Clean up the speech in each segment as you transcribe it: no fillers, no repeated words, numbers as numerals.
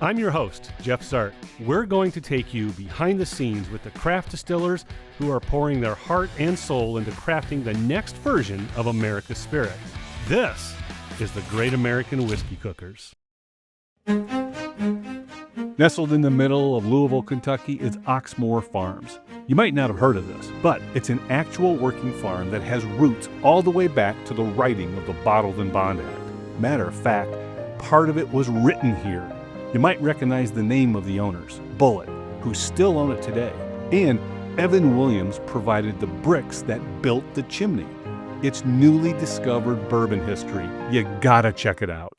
I'm your host, Jeff Zart. We're going to take you behind the scenes with the craft distillers who are pouring their heart and soul into crafting the next version of America's spirit. This is the Great American Whiskey Cookers. Nestled in the middle of Louisville, Kentucky is Oxmoor Farms. You might not have heard of this, but it's an actual working farm that has roots all the way back to the writing of the Bottled in Bond Act. Matter of fact, part of it was written here. You might recognize the name of the owners, Bullitt, who still own it today, and Evan Williams provided the bricks that built the chimney. It's newly discovered bourbon history. You gotta check it out.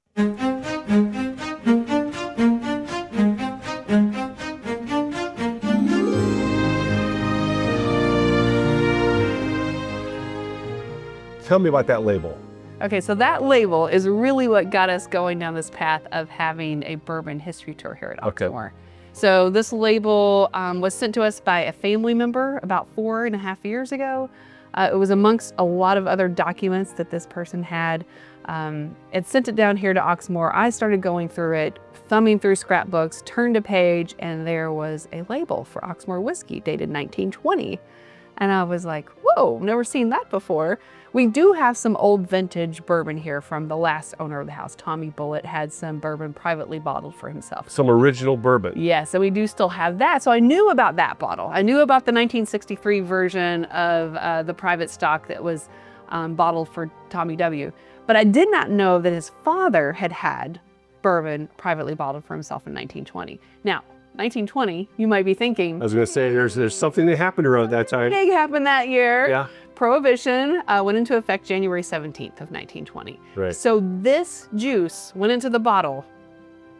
Tell me about that label. Okay, so that label is really what got us going down this path of having a bourbon history tour here at Oxmoor. Okay. So this label was sent to us by a family member about 4.5 years ago. It was amongst a lot of other documents that this person had. It sent it down here to Oxmoor. I started going through it, thumbing through scrapbooks, turned a page, and there was a label for Oxmoor whiskey dated 1920. And I was like, whoa, never seen that before. We do have some old vintage bourbon here from the last owner of the house. Tommy Bullitt had some bourbon privately bottled for himself. Some original bourbon. Yeah, so we do still have that. So I knew about that bottle. I knew about the 1963 version of the private stock that was bottled for Tommy W. But I did not know that his father had had bourbon privately bottled for himself in 1920. Now, 1920, you might be thinking. I was going to say, there's something that happened around that time. Big happened that year. Yeah. Prohibition went into effect January 17th of 1920. Right. So this juice went into the bottle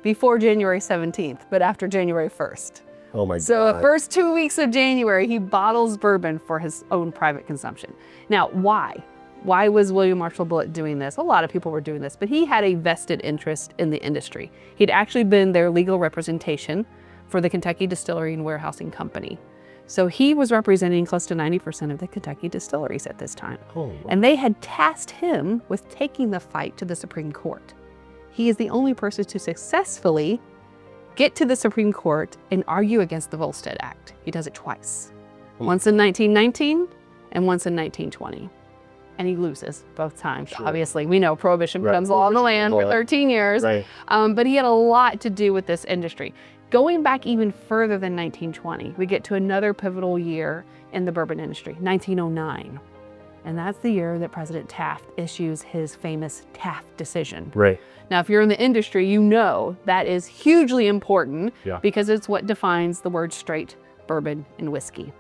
before January 17th, but after January 1st. Oh my God. So the first 2 weeks of January, he bottles bourbon for his own private consumption. Now, why? Why was William Marshall Bullitt doing this? A lot of people were doing this, but he had a vested interest in the industry. He'd actually been their legal representation for the Kentucky Distillery and Warehousing Company. So he was representing close to 90% of the Kentucky distilleries at this time. Oh. And they had tasked him with taking the fight to the Supreme Court. He is the only person to successfully get to the Supreme Court and argue against the Volstead Act. He does it twice. Once in 1919 and once in 1920. And he loses both times. Sure. Obviously, we know Prohibition becomes law in the land for 13 years. Right. But he had a lot to do with this industry. Going back even further than 1920, we get to another pivotal year in the bourbon industry, 1909. And that's the year that President Taft issues his famous Taft decision. Right. Now, if you're in the industry, you know that is hugely important because it's what defines the word straight bourbon and whiskey.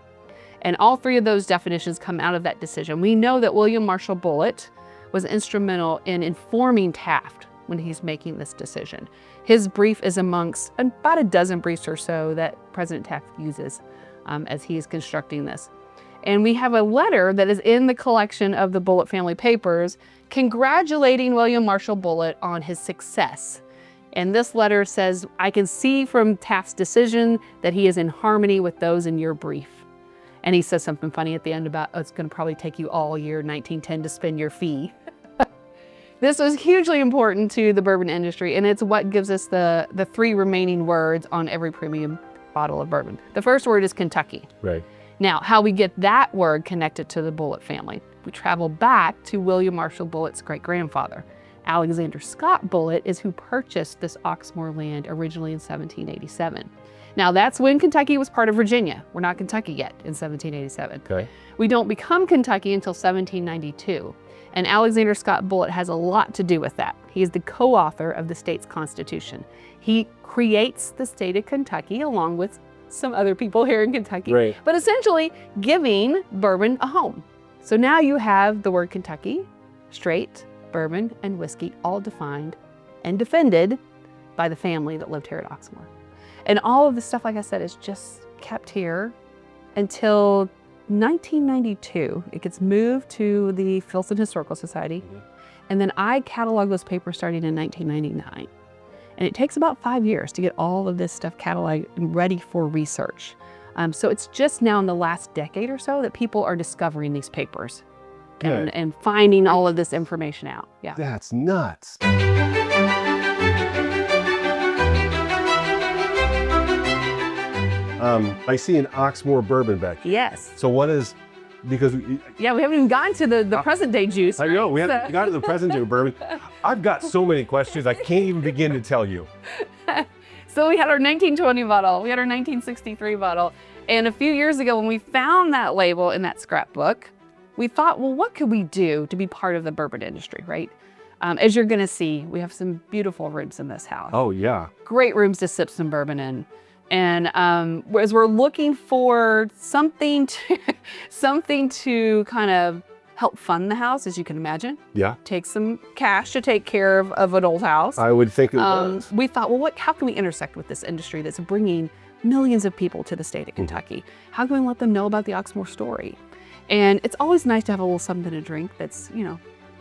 And all three of those definitions come out of that decision. We know that William Marshall Bullitt was instrumental in informing Taft when he's making this decision. His brief is amongst about a dozen briefs or so that President Taft uses as he's constructing this. And we have a letter that is in the collection of the Bullitt family papers congratulating William Marshall Bullitt on his success. And this letter says, I can see from Taft's decision that he is in harmony with those in your brief. And he says something funny at the end about, oh, it's going to probably take you all year 1910 to spend your fee. This was hugely important to the bourbon industry, and it's what gives us the three remaining words on every premium bottle of bourbon. The first word is Kentucky. Right. Now, how we get that word connected to the Bullitt family, we travel back to William Marshall Bullitt's great-grandfather. Alexander Scott Bullitt is who purchased this Oxmoor land originally in 1787. Now, that's when Kentucky was part of Virginia. We're not Kentucky yet in 1787. Okay. We don't become Kentucky until 1792. And Alexander Scott Bullitt has a lot to do with that. He is the co-author of the state's constitution. He creates the state of Kentucky along with some other people here in Kentucky, right, but essentially giving bourbon a home. So now you have the word Kentucky, straight, bourbon, and whiskey all defined and defended by the family that lived here at Oxmoor. And all of the stuff, like I said, is just kept here until 1992. It gets moved to the Filson Historical Society. And then I catalog those papers starting in 1999. And it takes about 5 years to get all of this stuff cataloged and ready for research. So it's just now in the last decade or so that people are discovering these papers and finding all of this information out. Yeah. That's nuts. I see an Oxmoor bourbon back here. Yes. So what is, because Yeah, we haven't even gotten to the present day juice. I know, we right? haven't got to the present day bourbon. I've got so many questions, I can't even begin to tell you. So we had our 1920 bottle, we had our 1963 bottle, and a few years ago when we found that label in that scrapbook, we thought, well, what could we do to be part of the bourbon industry, right? As you're gonna see, we have some beautiful rooms in this house. Oh yeah. Great rooms to sip some bourbon in. And as we're looking for something to kind of help fund the house, as you can imagine. Yeah. Take some cash to take care of an old house. I would think it was. We thought, well, how can we intersect with this industry that's bringing millions of people to the state of Kentucky? How can we let them know about the Oxmoor story? And it's always nice to have a little something to drink that's,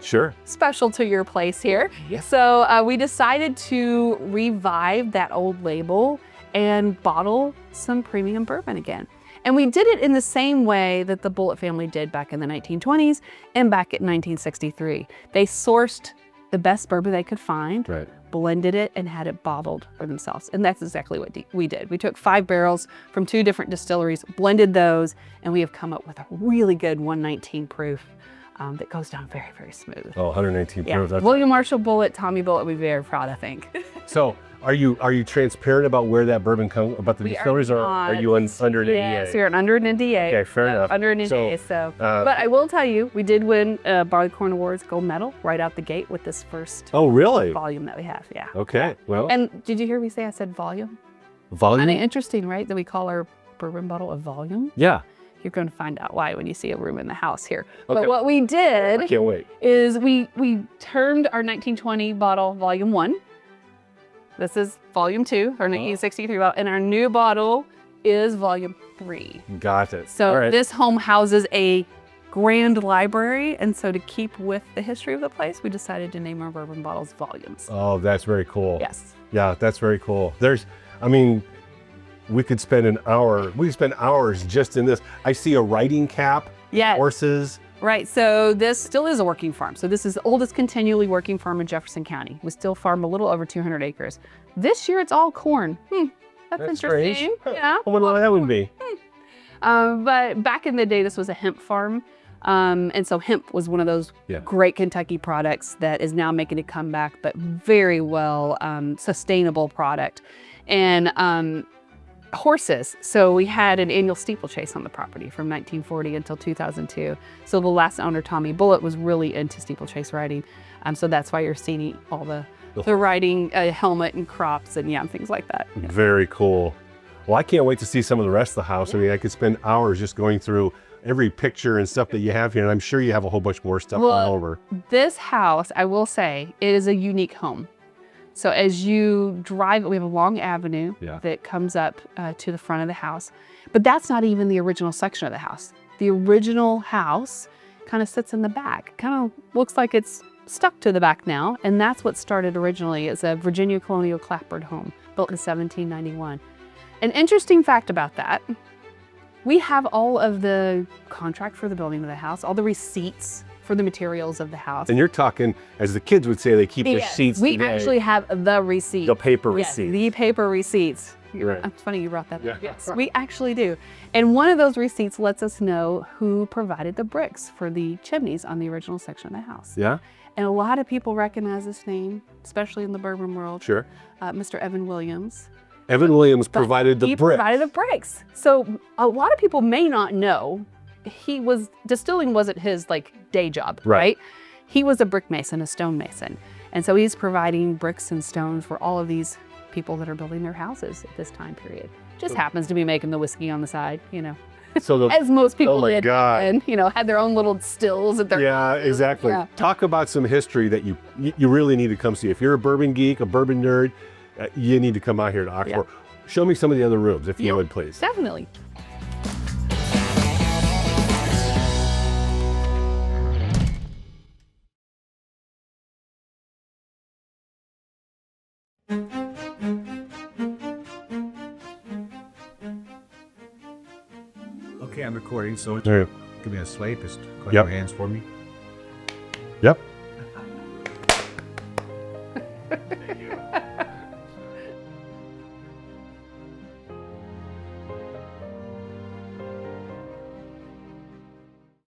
Sure. special to your place here. Yeah. So we decided to revive that old label and bottle some premium bourbon again. And we did it in the same way that the Bullitt family did back in the 1920s and back in 1963. They sourced the best bourbon they could find, Right. blended it, and had it bottled for themselves. And that's exactly what we did. We took 5 barrels from 2 different distilleries, blended those, and we have come up with a really good 119 proof that goes down very, very smooth. Oh, 119 Yeah. proof. That's... William Marshall Bullitt, Tommy Bullitt, we're very proud, I think. So are you transparent about where that bourbon comes, about the distilleries, or are you under an NDA? Yes, we're under an NDA. Okay, fair enough. Under an NDA, but I will tell you, we did win Barleycorn Awards gold medal right out the gate with this first Oh, really? volume that we have, yeah. Okay, well. And did you hear me say I said volume? Volume? Kind of interesting, right, that we call our bourbon bottle a volume? Yeah. You're going to find out why when you see a room in the house here. Okay. But what we I did can't wait. is we termed our 1920 bottle volume 1. This is volume 2, our 1963 bottle, and our new bottle is volume 3. Got it. So All right. this home houses a grand library, and so to keep with the history of the place, we decided to name our bourbon bottles volumes. Oh, that's very cool. Yes. Yeah, that's very cool. We could spend hours just in this. I see a riding cap, Yeah. horses. Right, so this still is a working farm. So this is the oldest continually working farm in Jefferson County. We still farm a little over 200 acres. This year it's all corn. That's interesting. Strange. Yeah. I wonder what that would be. But back in the day, this was a hemp farm. And so hemp was one of those great Kentucky products that is now making a comeback, but very well sustainable product. And horses. So we had an annual steeplechase on the property from 1940 until 2002. So the last owner, Tommy Bullitt, was really into steeplechase riding. So that's why you're seeing all the riding helmet and crops and things like that. Yeah. Very cool. Well, I can't wait to see some of the rest of the house. I mean, I could spend hours just going through every picture and stuff that you have here, and I'm sure you have a whole bunch more stuff all over. This house, I will say, it is a unique home. So as you drive, we have a long avenue that comes up to the front of the house, but that's not even the original section of the house. The original house kind of sits in the back. Kind of looks like it's stuck to the back now, and that's what started originally as a Virginia colonial clapboard home built in 1791. An interesting fact about that, we have all of the contract for the building of the house, all the receipts for the materials of the house. And you're talking, as the kids would say, they keep the receipts. We actually have the receipt. The paper Yes, receipts. the paper receipts. Right. It's funny you brought that up. Yeah. Yes, we actually do. And one of those receipts lets us know who provided the bricks for the chimneys on the original section of the house. Yeah? And a lot of people recognize this name, especially in the bourbon world. Sure. Mr. Evan Williams. Evan Williams provided the He bricks. provided the bricks. So a lot of people may not know distilling wasn't his day job, right? He was a brick mason, a stone mason. And so he's providing bricks and stones for all of these people that are building their houses at this time period. Just happens to be making the whiskey on the side, So as most people my did. God. And, had their own little stills at their Yeah, exactly. Yeah. Talk about some history that you really need to come see. If you're a bourbon geek, a bourbon nerd, you need to come out here to Oxmoor. Show me some of the other rooms, if you would, please. Definitely. Okay, I'm recording, so There. give me a slate. Just clap Yep. your hands for me. Yep.